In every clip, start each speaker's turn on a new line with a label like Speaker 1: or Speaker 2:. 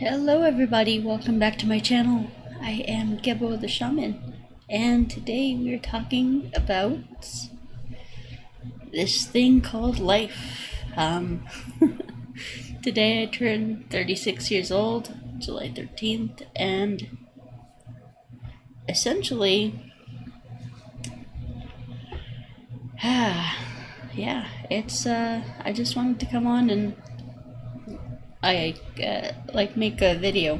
Speaker 1: Hello everybody, welcome back to my channel. I am Gebo the Shaman, and today we're talking about this thing called life. Today I turned 36 years old, July 13th, and essentially, yeah, it's, I just wanted to come on and make a video,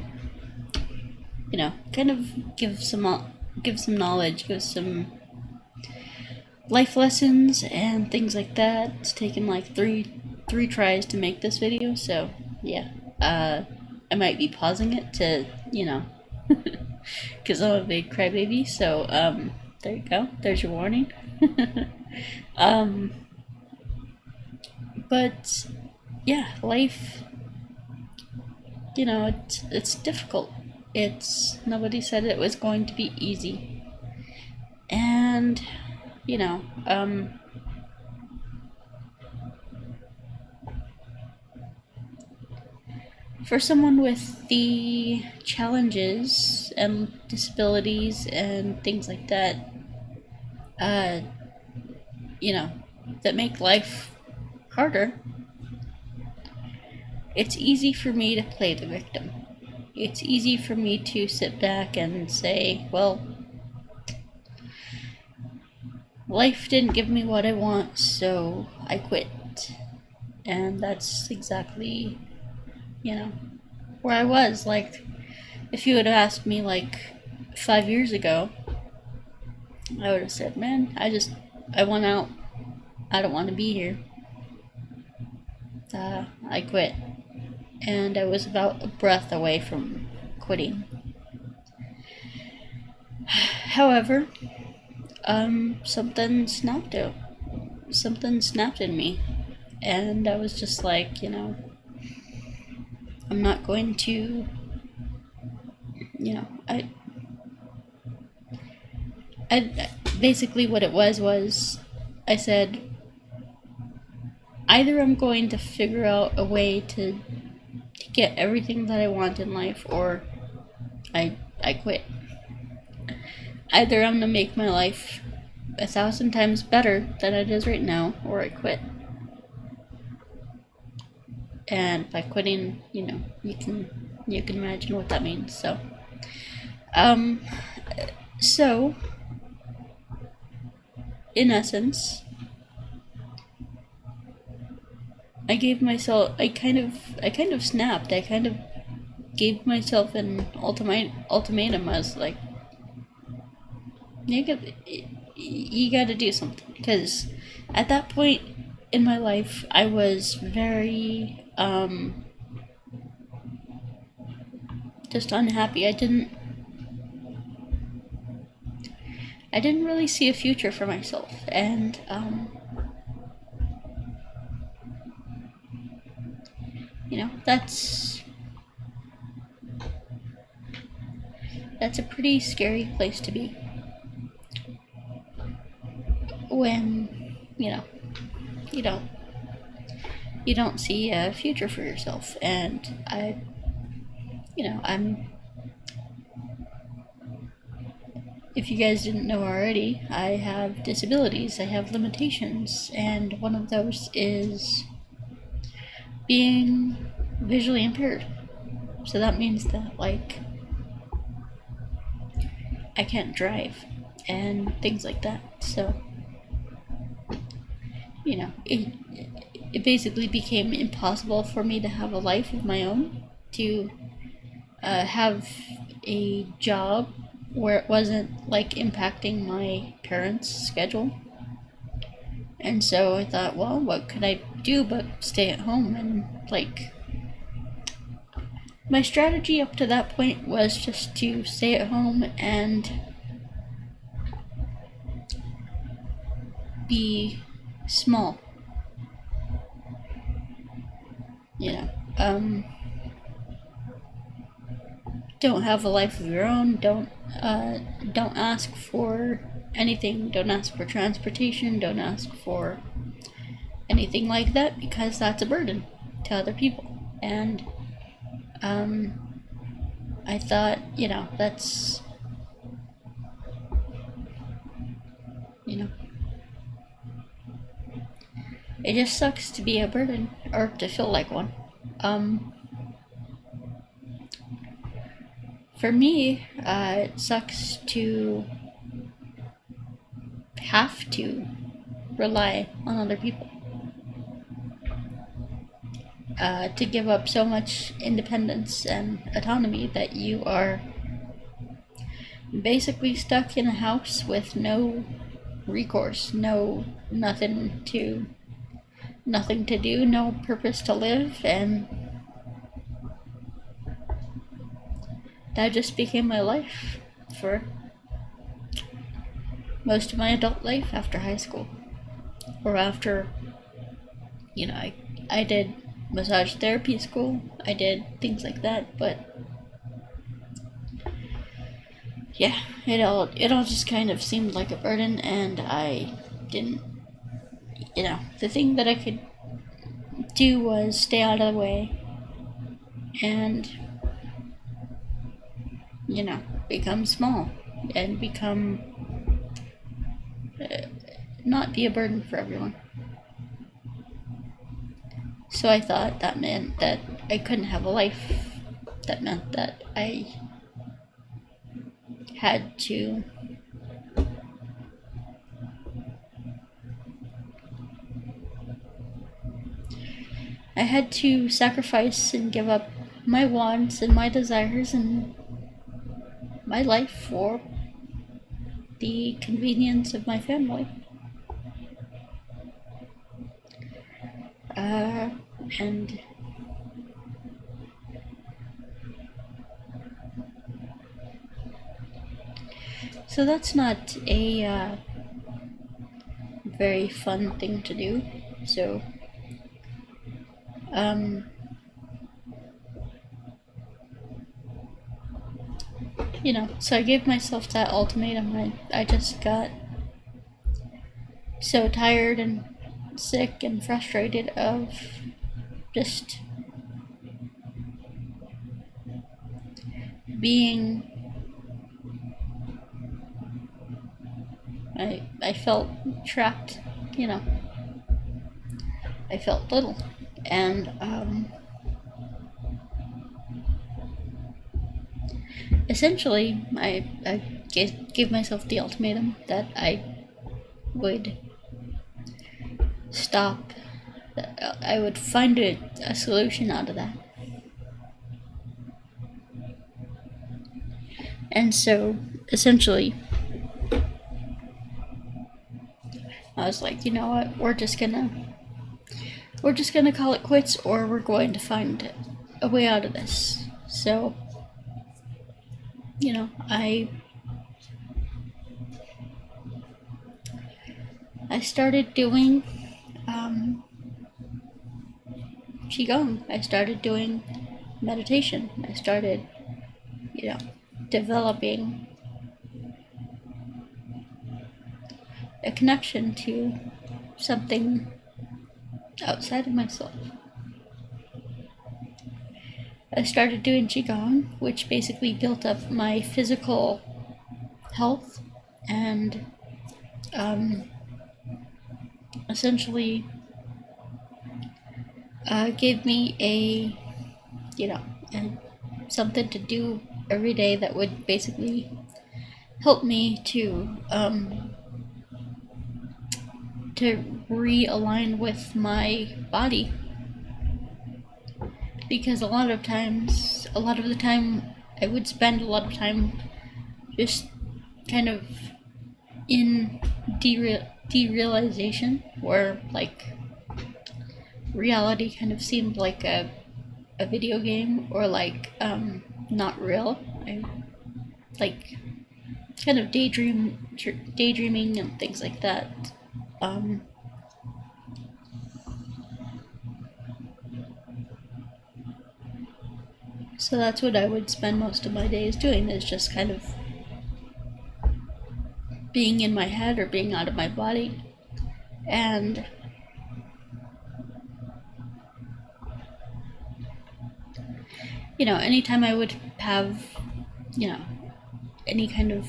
Speaker 1: kind of give some knowledge, give some life lessons and things like that. It's taken like three tries to make this video, so yeah. I might be pausing it to, because I'm a big crybaby, so there you go. There's your warning. um, but yeah, life, it's difficult. Nobody said it was going to be easy. And, for someone with the challenges and disabilities and things like that, that make life harder, it's easy for me to play the victim. It's easy for me to sit back and say, well, life didn't give me what I want, so I quit. And that's exactly, where I was. Like, if you would have asked me like 5 years ago, I would have said, man, I want out. I don't want to be here. I quit. And I was about a breath away from quitting. However, something snapped out. Something snapped in me. And I was just like, I'm not going to, I basically what it was I said, either I'm going to figure out a way to get everything that I want in life, or I quit. Either I'm gonna make my life 1,000 times better than it is right now, or I quit. And by quitting, you can imagine what that means. So in essence, I kind of snapped. I kind of gave myself an ultimatum. I was like, you gotta do something. Because at that point in my life, I was very, just unhappy. I didn't really see a future for myself. And, that's a pretty scary place to be when you don't see a future for yourself. And I'm, if you guys didn't know already, I have disabilities, I have limitations, and one of those is being visually impaired. So that means that, like, I can't drive and things like that. So, it basically became impossible for me to have a life of my own, to have a job where it wasn't like impacting my parents' schedule. And so I thought, well, what could I do but stay at home? And like, my strategy up to that point was just to stay at home and be small. Don't have a life of your own. Don't ask for anything. Don't ask for transportation. Don't ask for anything like that, because that's a burden to other people. And I thought, that's, it just sucks to be a burden, or to feel like one. For me, it sucks to have to rely on other people. To give up so much independence and autonomy that you are basically stuck in a house with no recourse, nothing to do, no purpose to live, and that just became my life for most of my adult life after high school. Or after, I did massage therapy school, I did things like that, but yeah, it all just kind of seemed like a burden, and I didn't, the thing that I could do was stay out of the way and, become small and become, not be a burden for everyone. So I thought that meant that I couldn't have a life. That meant that I had to sacrifice and give up my wants and my desires and my life for the convenience of my family. And so that's not a very fun thing to do. So so I gave myself that ultimatum. I just got so tired and sick and frustrated of just being, I felt trapped, I felt little, and essentially I gave myself the ultimatum that I would stop, that I would find a solution out of that. And so essentially I was like, you know what, we're just gonna call it quits, or we're going to find a way out of this. So I started doing Qigong. I started doing meditation. I started, developing a connection to something outside of myself. I started doing Qigong, which basically built up my physical health and essentially gave me something to do every day that would basically help me to realign with my body. Because a lot of the time, I would spend a lot of time just kind of in derealization, where like reality kind of seemed like a video game, or like not real. I like kind of daydreaming and things like that. So that's what I would spend most of my days doing, is just kind of being in my head or being out of my body. And anytime I would have you know, any kind of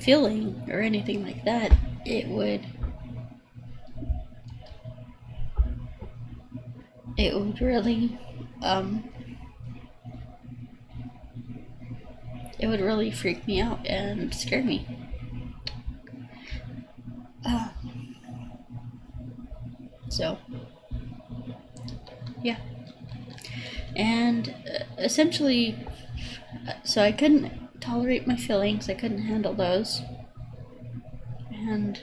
Speaker 1: feeling or anything like that, it would really it would really freak me out and scare me. So yeah, and essentially, so I couldn't tolerate my feelings, I couldn't handle those, and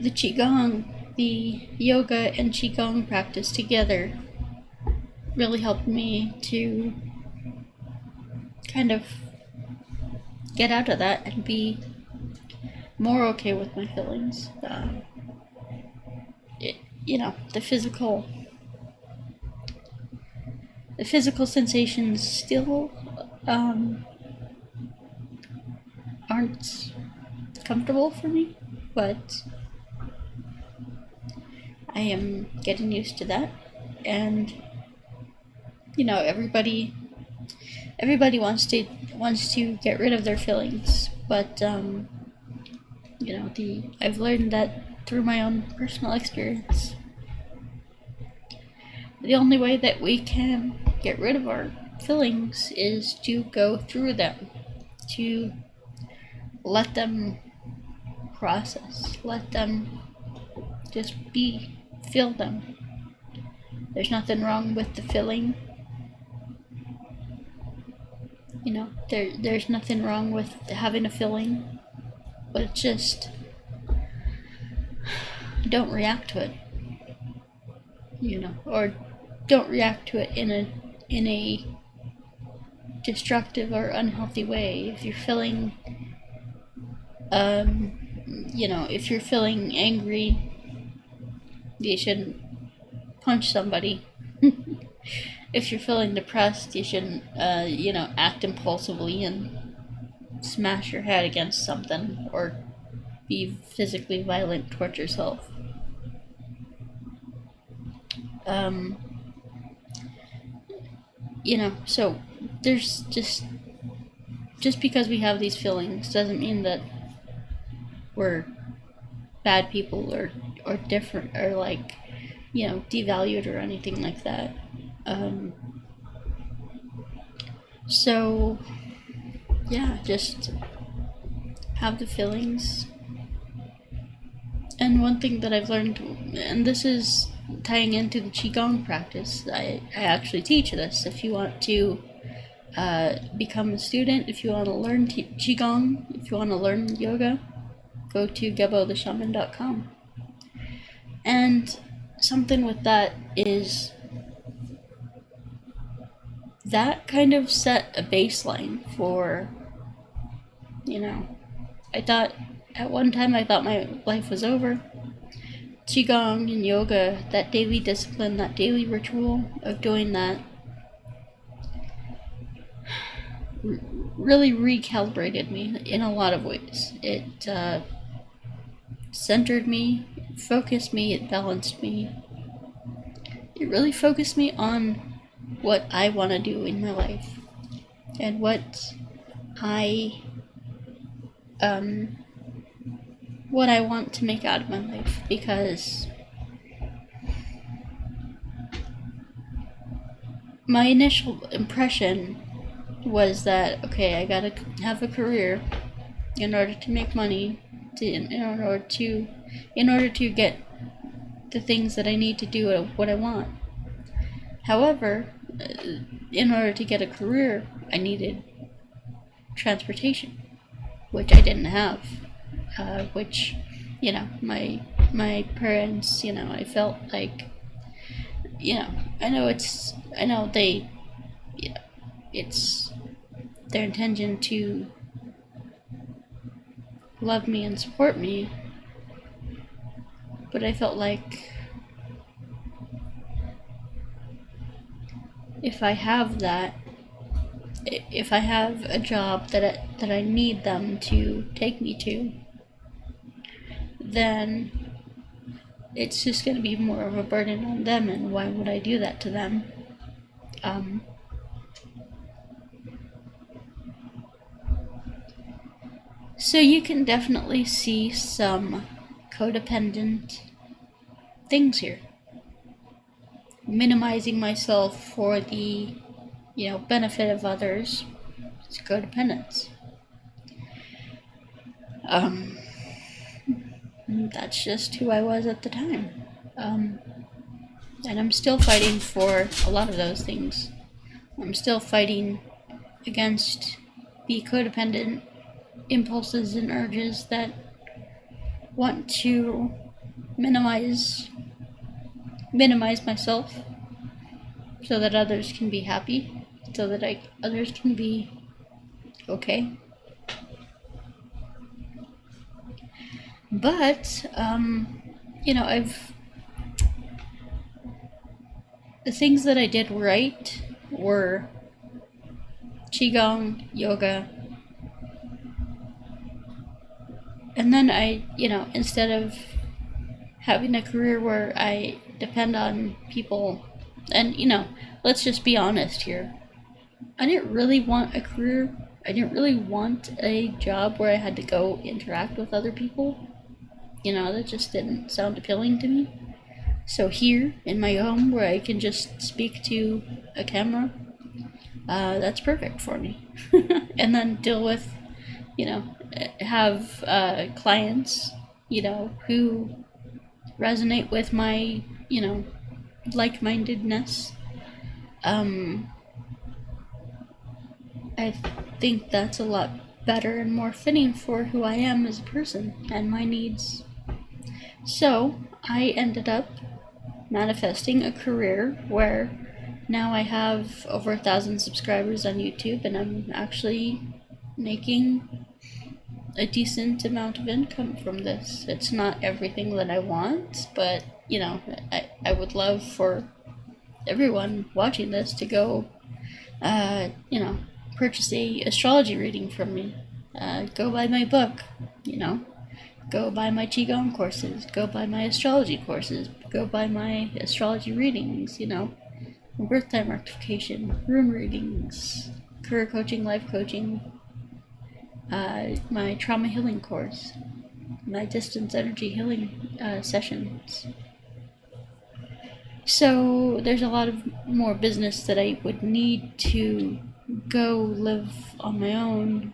Speaker 1: the Qigong, the yoga and Qigong practice together really helped me to kind of get out of that and be more okay with my feelings. The physical sensations still aren't comfortable for me, but I am getting used to that. And everybody wants to get rid of their feelings, but I've learned that through my own personal experience, the only way that we can get rid of our feelings is to go through them, to let them process, let them just feel them. There's nothing wrong with the feeling. There's nothing wrong with having a feeling, but it's just don't react to it, or don't react to it in a destructive or unhealthy way. If you're feeling if you're feeling angry, you shouldn't punch somebody. If you're feeling depressed, you shouldn't act impulsively and smash your head against something or be physically violent towards yourself. So there's just because we have these feelings doesn't mean that we're bad people or different or devalued or anything like that. So yeah, just have the feelings. And one thing that I've learned, and this is tying into the Qigong practice, I actually teach this. If you want to become a student, if you want to learn Qigong, if you want to learn yoga, go to gebotheshaman.com. And something with that is that kind of set a baseline for, I thought at one time my life was over. Qigong and yoga, that daily discipline, that daily ritual of doing that really recalibrated me in a lot of ways. It centered me, it focused me, it balanced me. It really focused me on what I want to do in my life and what I want to make out of my life, because my initial impression was that, okay, I gotta have a career in order to make money, in order to get the things that I need to do what I want. However, in order to get a career, I needed transportation, which I didn't have. Which, my parents, I felt like, I know they, it's their intention to love me and support me, but I felt like if I have a job that I need them to take me to, then it's just going to be more of a burden on them, and why would I do that to them? Um, so you can definitely see some codependent things here. Minimizing myself for the, benefit of others. It's codependence. That's just who I was at the time. And I'm still fighting for a lot of those things. I'm still fighting against the codependent impulses and urges that want to minimize myself so that others can be happy, so that others can be okay. But the things that I did right were qigong, yoga, and then instead of having a career where I depend on people, and let's just be honest here, I didn't really want a career. I didn't really want a job where I had to go interact with other people. That just didn't sound appealing to me. So here in my home where I can just speak to a camera, that's perfect for me. And then deal with, have clients, who resonate with my, like-mindedness. I think that's a lot better and more fitting for who I am as a person and my needs. So I ended up manifesting a career where now I have over 1,000 subscribers on YouTube, and I'm actually making a decent amount of income from this. It's not everything that I want, but I would love for everyone watching this to go purchase a astrology reading from me, go buy my book, go buy my qigong courses, go buy my astrology courses, go buy my astrology readings, birth time rectification, rune readings, career coaching, life coaching, my trauma healing course, my distance energy healing sessions. So there's a lot of more business that I would need to go live on my own,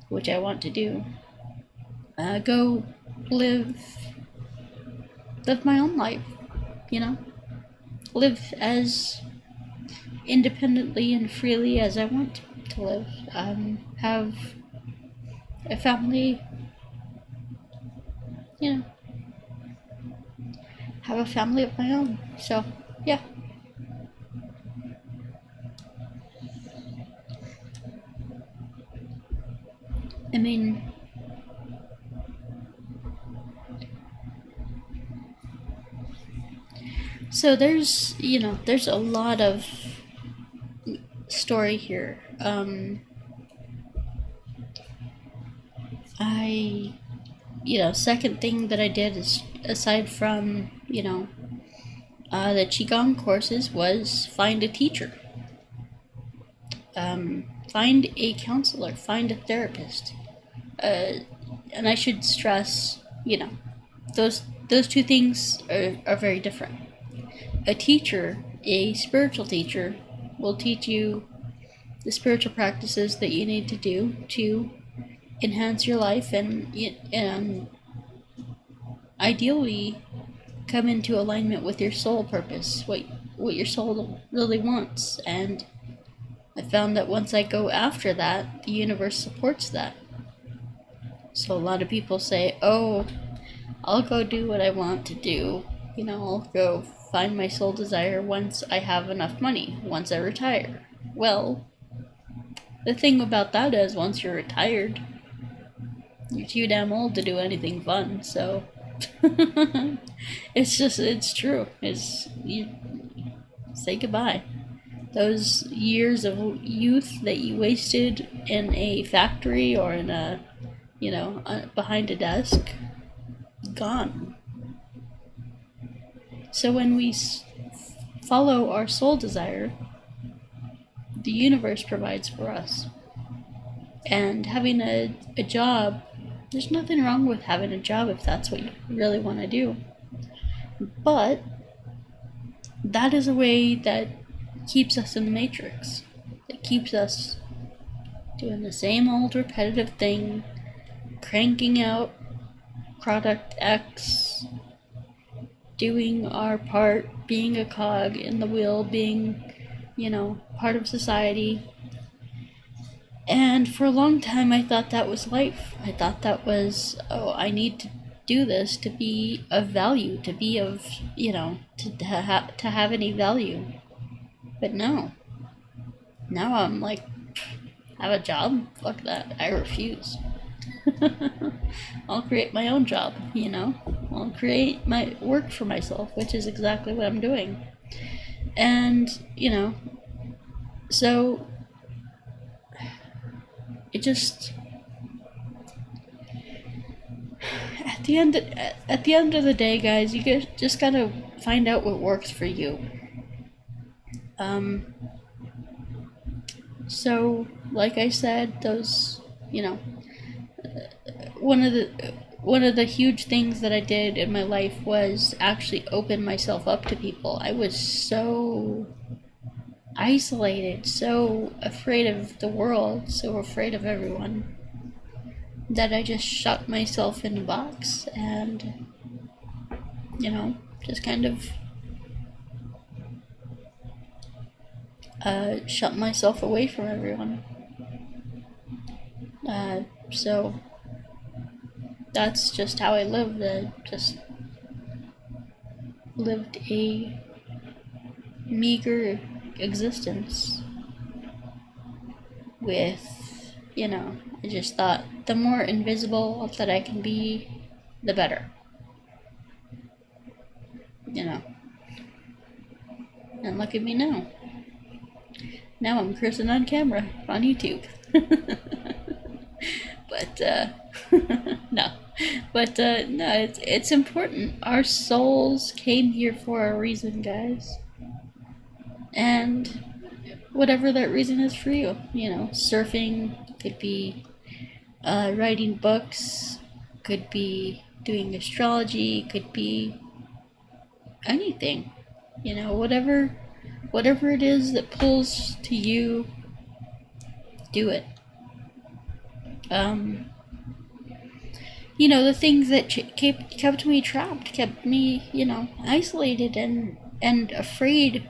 Speaker 1: which I want to do. Go live my own life, live as independently and freely as I want to live. Have a family, have a family of my own. So, yeah. I mean, so there's a lot of story here. Second thing that I did is, aside from, the Qigong courses, was find a teacher. Find a counselor, find a therapist. And I should stress, those two things are very different. A teacher, a spiritual teacher, will teach you the spiritual practices that you need to do to enhance your life and ideally come into alignment with your soul purpose, what your soul really wants. And I found that once I go after that, the universe supports that. So a lot of people say, oh, I'll go do what I want to do. I'll go find my soul desire once I have enough money, once I retire. Well, the thing about that is, once you're retired, you're too damn old to do anything fun, so it's true. You say goodbye. Those years of youth that you wasted in a factory or in a, behind a desk, gone. So when we follow our soul desire, the universe provides for us. And having a job, there's nothing wrong with having a job if that's what you really want to do. But that is a way that keeps us in the matrix. It keeps us doing the same old repetitive thing, cranking out product X, doing our part, being a cog in the wheel, being, part of society. And for a long time, I thought that was life. I thought that was, I need to do this to be of value, to be of, to have any value. But no. Now I'm like, have a job? Fuck that. I refuse. I'll create my own job, I'll create my work for myself, which is exactly what I'm doing. And, so it just, at the end of the day, guys, you just gotta find out what works for you. So like I said, those, one of the huge things that I did in my life was actually open myself up to people. I was so isolated, so afraid of the world, so afraid of everyone, that I just shut myself in a box and, just kind of shut myself away from everyone. So that's just how I lived. I just lived a meager existence with, I just thought the more invisible that I can be, the better. And look at me now. Now I'm cursing on camera on YouTube. But, no. But, no, it's important. Our souls came here for a reason, guys. And whatever that reason is for you, surfing, could be writing books, could be doing astrology, could be anything. Whatever it is that pulls to you, do it. The things that kept me trapped, kept me, isolated and afraid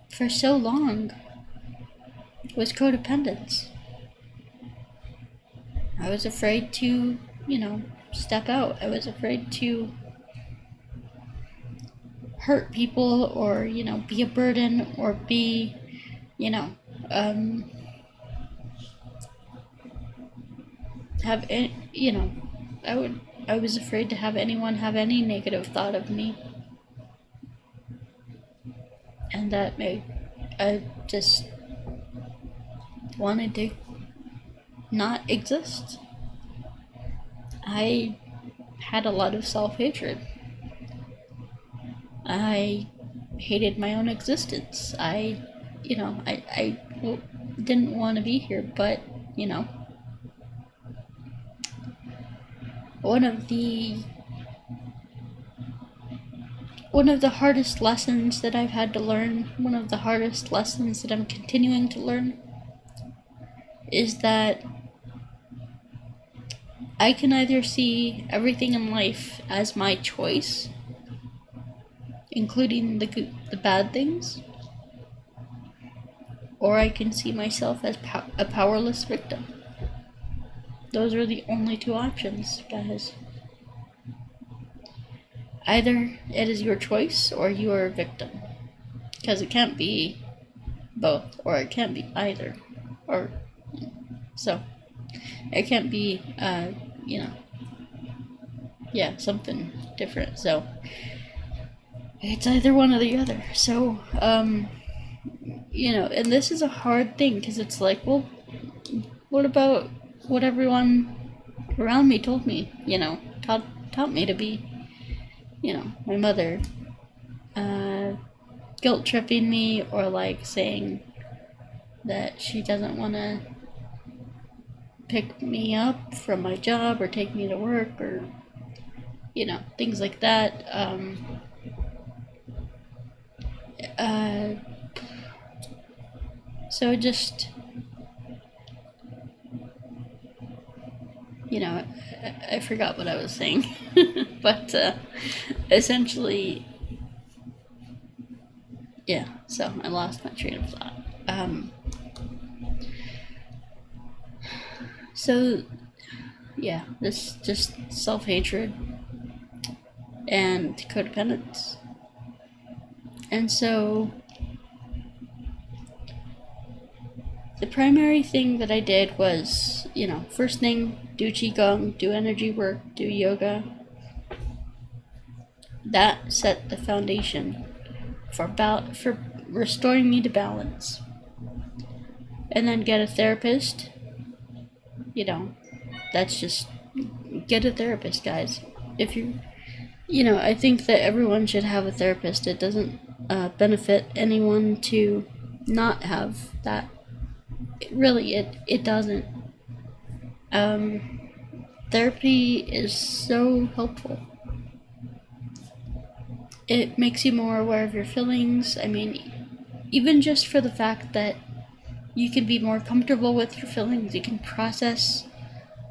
Speaker 1: for so long, was codependence. I was afraid to, step out. I was afraid to hurt people or, be a burden or be, have, I was afraid to have anyone have any negative thought of me. And that I just wanted to not exist. I had a lot of self-hatred. I hated my own existence. I didn't want to be here, but, one of the hardest lessons that I've had to learn, one of the hardest lessons that I'm continuing to learn, is that I can either see everything in life as my choice, including the bad things, or I can see myself as a powerless victim. Those are the only two options, guys. Either it is your choice or you are a victim. Because it can't be both, or it can't be either. Or, so, it can't be, something different. So, it's either one or the other. So, and this is a hard thing, because it's like, well, what about what everyone around me told me, taught me to be, my mother, guilt tripping me, or like saying, that she doesn't want to pick me up from my job or take me to work or, things like that. So just, I forgot what I was saying, but essentially, yeah, so I lost my train of thought. So, yeah, this just self-hatred and codependence. And so, the primary thing that I did was, first thing, do Qigong, do energy work, do yoga. That set the foundation for restoring me to balance. And then get a therapist. That's just, get a therapist, guys. If you, I think that everyone should have a therapist. It doesn't benefit anyone to not have that. It doesn't. Therapy is so helpful. It makes you more aware of your feelings. I mean, even just for the fact that you can be more comfortable with your feelings, you can process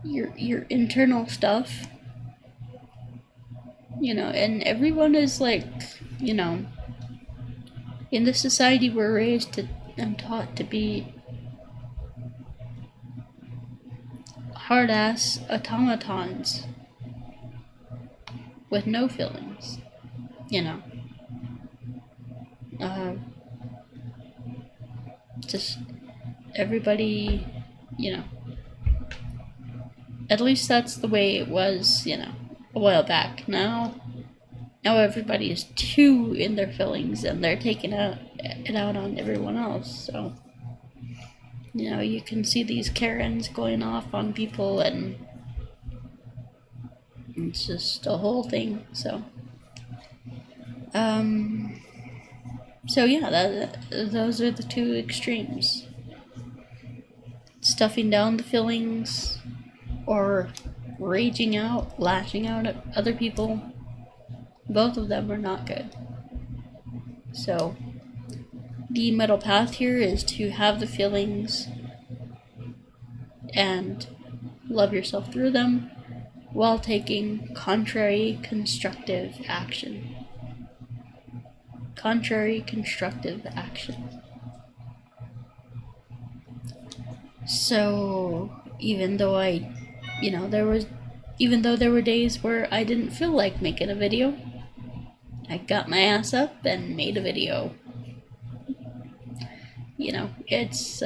Speaker 1: your internal stuff, and everyone is like, in the society we're raised to and taught to be hard-ass automatons with no feelings, just everybody, at least that's the way it was, a while back. Now everybody is too in their feelings and they're taking it out on everyone else. So, you can see these Karens going off on people and it's just a whole thing. So, yeah, those are the two extremes. Stuffing down the feelings or raging out, lashing out at other people. Both of them are not good. So, the middle path here is to have the feelings and love yourself through them while taking contrary constructive action. Contrary constructive action. So, even though there were days where I didn't feel like making a video, I got my ass up and made a video. It's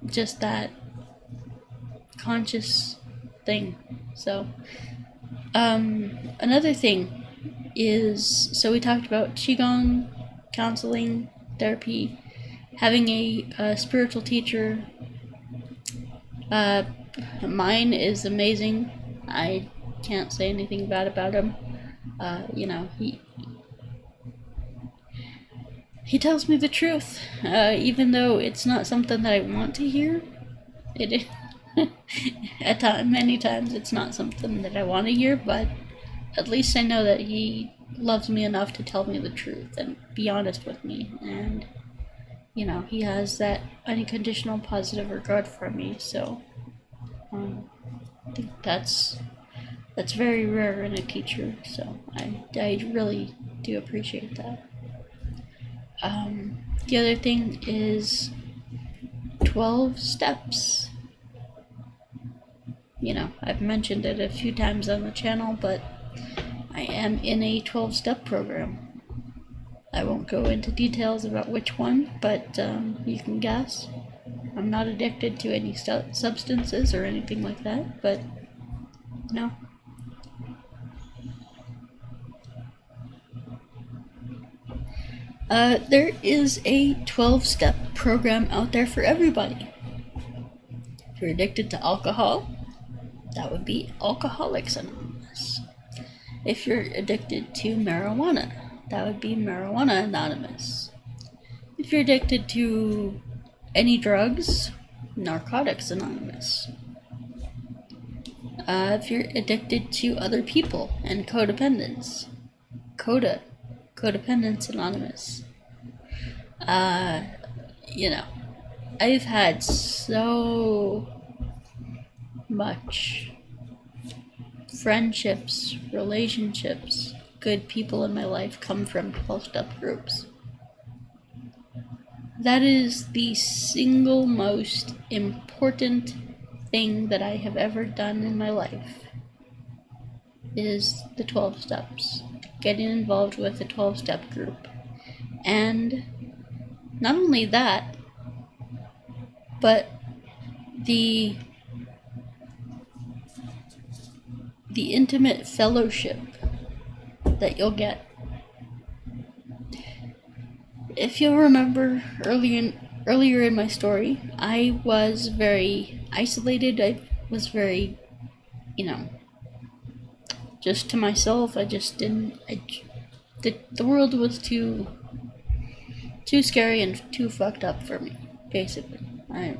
Speaker 1: just that conscious thing. So, another thing is, so we talked about Qigong, counseling, therapy, having a spiritual teacher. Mine is amazing. I can't say anything bad about him. He tells me the truth, even though it's not something that I want to hear. It many times it's not something that I want to hear, but at least I know that he loves me enough to tell me the truth and be honest with me, and he has that unconditional positive regard for me. So I think that's very rare in a teacher. So I really do appreciate that. The other thing is 12 steps. I've mentioned it a few times on the channel, but I am in a 12-step program. I won't go into details about which one, but you can guess. I'm not addicted to any substances or anything like that, but no. There is a 12-step program out there for everybody. If you're addicted to alcohol, that would be Alcoholics Anonymous. If you're addicted to marijuana, that would be Marijuana Anonymous. If you're addicted to Any drugs? Narcotics Anonymous. If you're addicted to other people and codependence, Codependence Anonymous. You know, I've had so much friendships, relationships, good people in my life come from 12-step groups. That is the single most important thing that I have ever done in my life, is the 12 steps. Getting involved with a 12-step group. And not only that, but the intimate fellowship that you'll get. If you'll remember earlier in my story, I was very isolated. I was very, just to myself. I just didn't. The world was too scary and too fucked up for me. Basically, I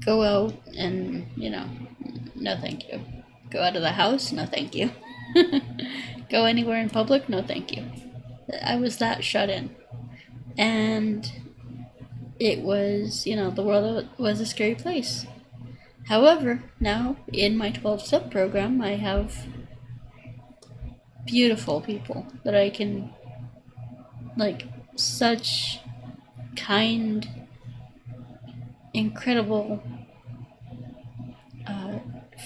Speaker 1: go out and no thank you. Go out of the house, no thank you. Go anywhere in public, no thank you. I was that shut in. And it was, the world was a scary place. However, now in my 12-step program, I have beautiful people that I can, such kind, incredible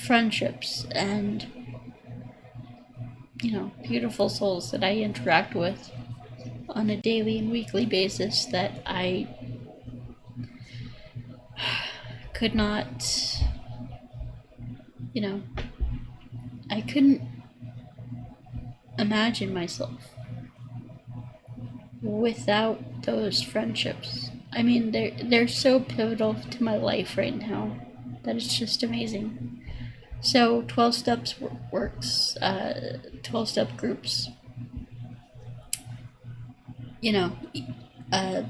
Speaker 1: friendships and beautiful souls that I interact with on a daily and weekly basis that I could not, I couldn't imagine myself without those friendships. I mean, they're so pivotal to my life right now that it's just amazing. So 12 steps works, 12-step groups, now I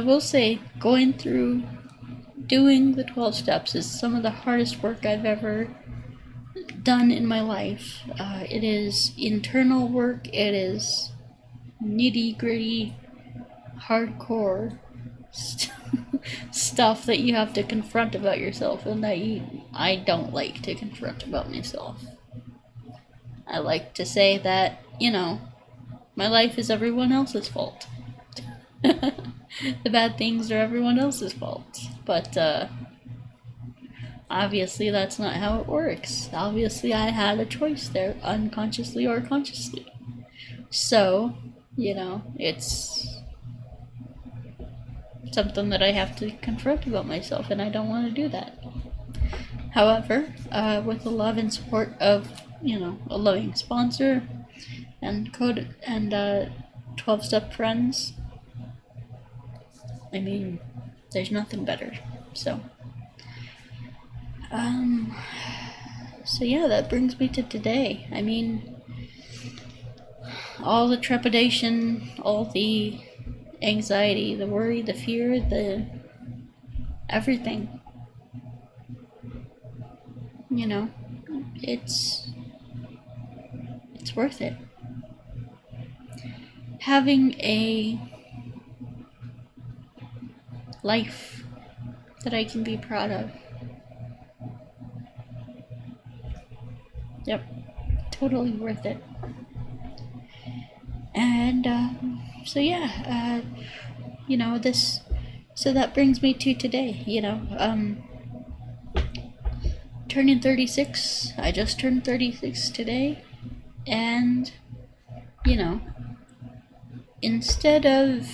Speaker 1: will say, going through doing the 12 steps is some of the hardest work I've ever done in my life. It is internal work, it is nitty-gritty, hardcore stuff that you have to confront about yourself, and that I don't like to confront about myself. I like to say that, my life is everyone else's fault. The bad things are everyone else's fault. But, obviously that's not how it works. Obviously I had a choice there, unconsciously or consciously. So, it's something that I have to confront about myself, and I don't want to do that. However, with the love and support of, a loving sponsor and 12-step friends, I mean, there's nothing better. So yeah, that brings me to today. I mean, all the trepidation, all the anxiety, the worry, the fear, the everything. It's worth it. Having a life that I can be proud of. Yep, totally worth it. And so yeah, so that brings me to today. Turning 36. I just turned 36 today, and instead of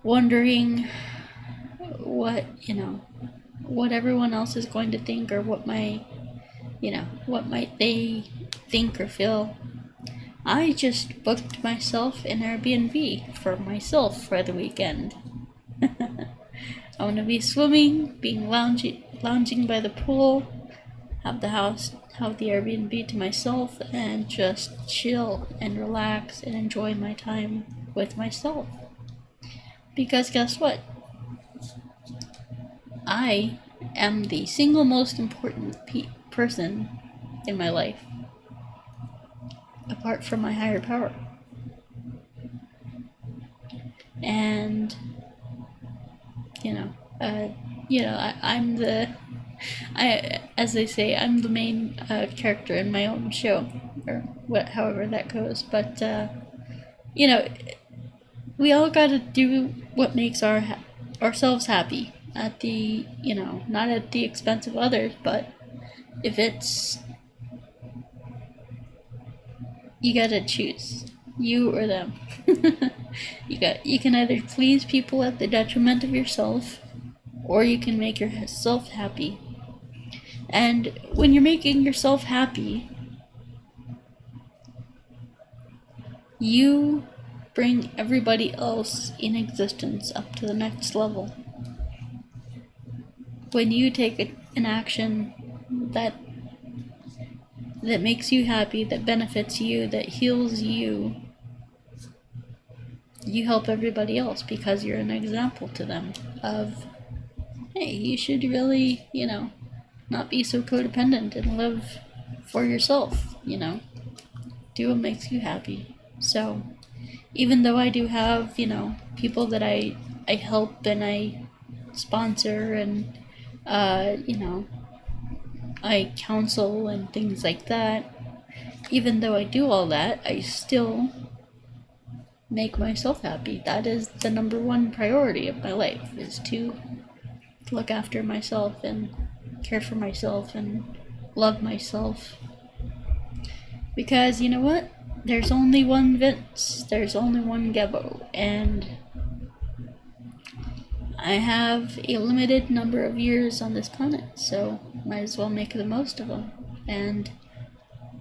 Speaker 1: wondering what everyone else is going to think, or what might they think or feel, I just booked myself an Airbnb for myself for the weekend. I want to be swimming, being lounging by the pool, have the house have the Airbnb to myself and just chill and relax and enjoy my time with myself. Because guess what? I am the single most important person in my life, apart from my higher power. And I'm as they say, I'm the main character in my own show, or however that goes. But we all gotta do what makes ourselves happy. At the not at the expense of others, but if it's, you gotta choose, you or them. You can either please people at the detriment of yourself, or you can make yourself happy. And when you're making yourself happy, you bring everybody else in existence up to the next level. When you take an action that makes you happy, that benefits you, that heals you, you help everybody else because you're an example to them of, hey, you should really, not be so codependent and live for yourself, do what makes you happy. So even though I do have, people that I help and I sponsor and, I counsel and things like that, even though I do all that, I still make myself happy. That is the number one priority of my life, is to look after myself and care for myself and love myself. Because you know what? There's only one Vince, there's only one Gebo, and I have a limited number of years on this planet, so might as well make the most of them. And,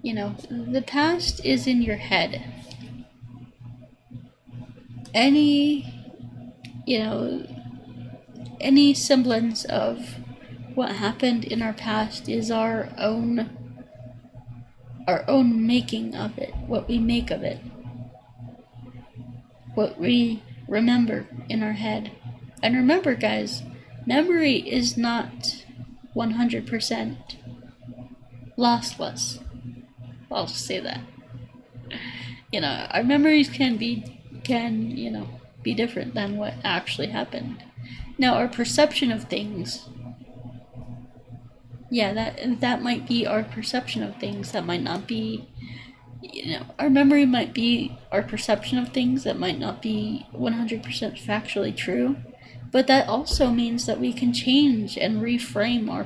Speaker 1: the past is in your head. Any semblance of what happened in our past is our own making of it, what we make of it, what we remember in our head. And remember, guys, memory is not 100% lossless. I'll just say that. Our memories can be different than what actually happened. Now, our perception of things, that might be our perception of things. That might not be, our memory might be our perception of things. That might not be 100% factually true. But that also means that we can change and reframe our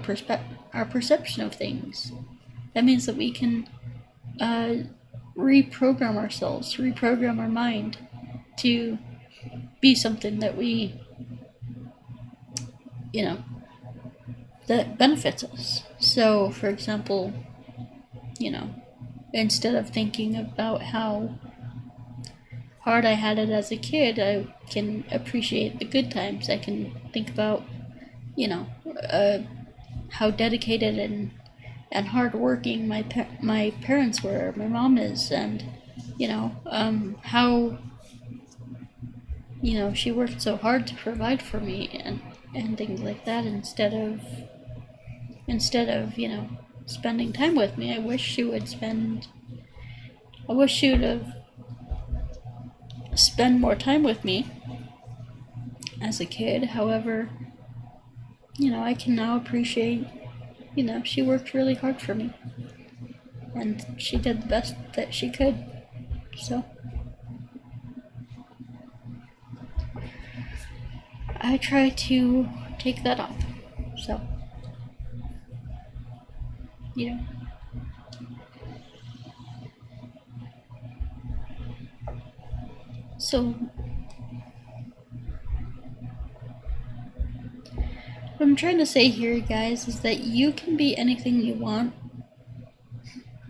Speaker 1: perception of things. That means that we can reprogram ourselves, reprogram our mind to be something that we, that benefits us. So, for example, instead of thinking about how hard I had it as a kid, I can appreciate the good times. I can think about, how dedicated and hardworking my parents were, my mom is, and how she worked so hard to provide for me and things like that. Instead of spending time with me, I wish she would have spent more time with me as a kid. However, I can now appreciate, she worked really hard for me, and she did the best that she could. So I try to take that on. So what I'm trying to say here, guys, is that you can be anything you want.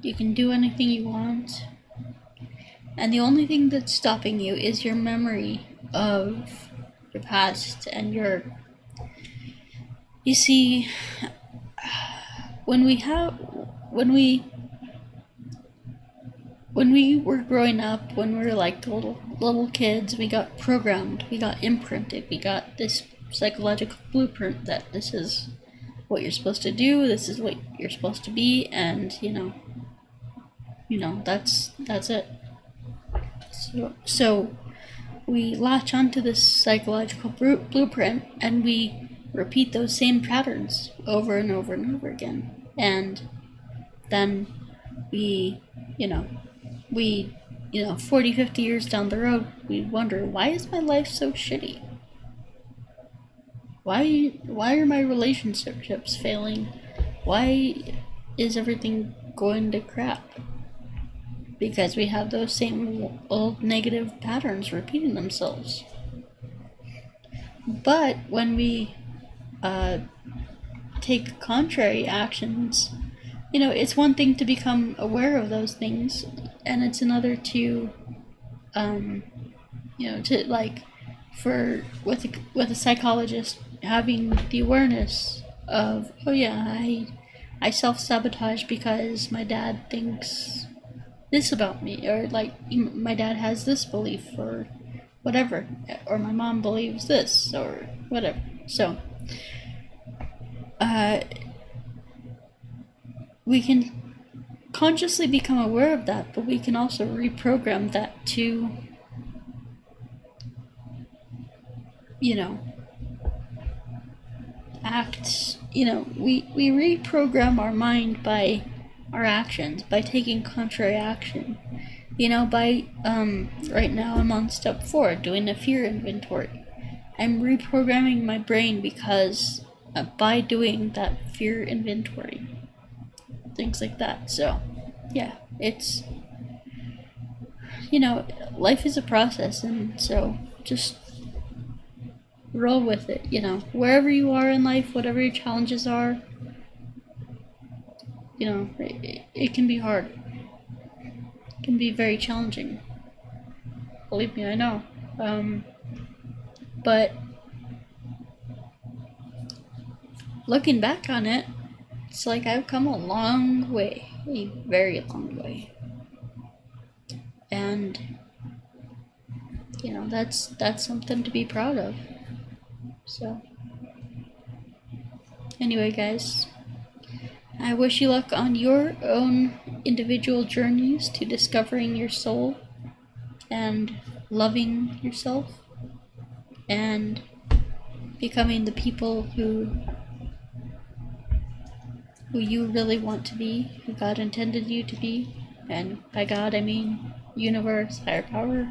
Speaker 1: You can do anything you want. And the only thing that's stopping you is your memory of your past and you see, when when we were growing up, when we were like little kids, we got programmed, we got imprinted, we got this psychological blueprint that this is what you're supposed to do, this is what you're supposed to be, and that's it. So we latch onto this psychological blueprint and we repeat those same patterns over and over and over again. And then we 40, 50 years down the road, we wonder, why is my life so shitty? Why are my relationships failing? Why is everything going to crap? Because we have those same old negative patterns repeating themselves. But when we take contrary actions, it's one thing to become aware of those things, and it's another to, with a psychologist, having the awareness of, oh yeah, I self-sabotage because my dad thinks this about me, or like my dad has this belief, or whatever, or my mom believes this, or whatever. So we can consciously become aware of that, but we can also reprogram that to act. We reprogram our mind by our actions, by taking contrary action. By right now I'm on step 4, doing a fear inventory. I'm reprogramming my brain because by doing that fear inventory, things like that. So yeah, it's life is a process, and so just roll with it. Wherever you are in life, whatever your challenges are, it can be hard. It can be very challenging. Believe me, I know. But looking back on it, it's like I've come a long way, a very long way. And that's something to be proud of. So anyway, guys, I wish you luck on your own individual journeys to discovering your soul and loving yourself and becoming the people who you really want to be, who God intended you to be. And by God, I mean universe, higher power,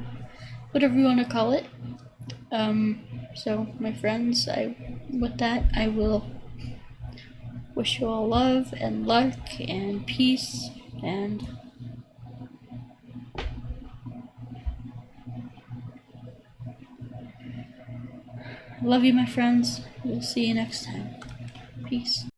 Speaker 1: whatever you want to call it. So my friends, with that, I will wish you all love and luck and peace, and love you, my friends. We'll see you next time. Peace.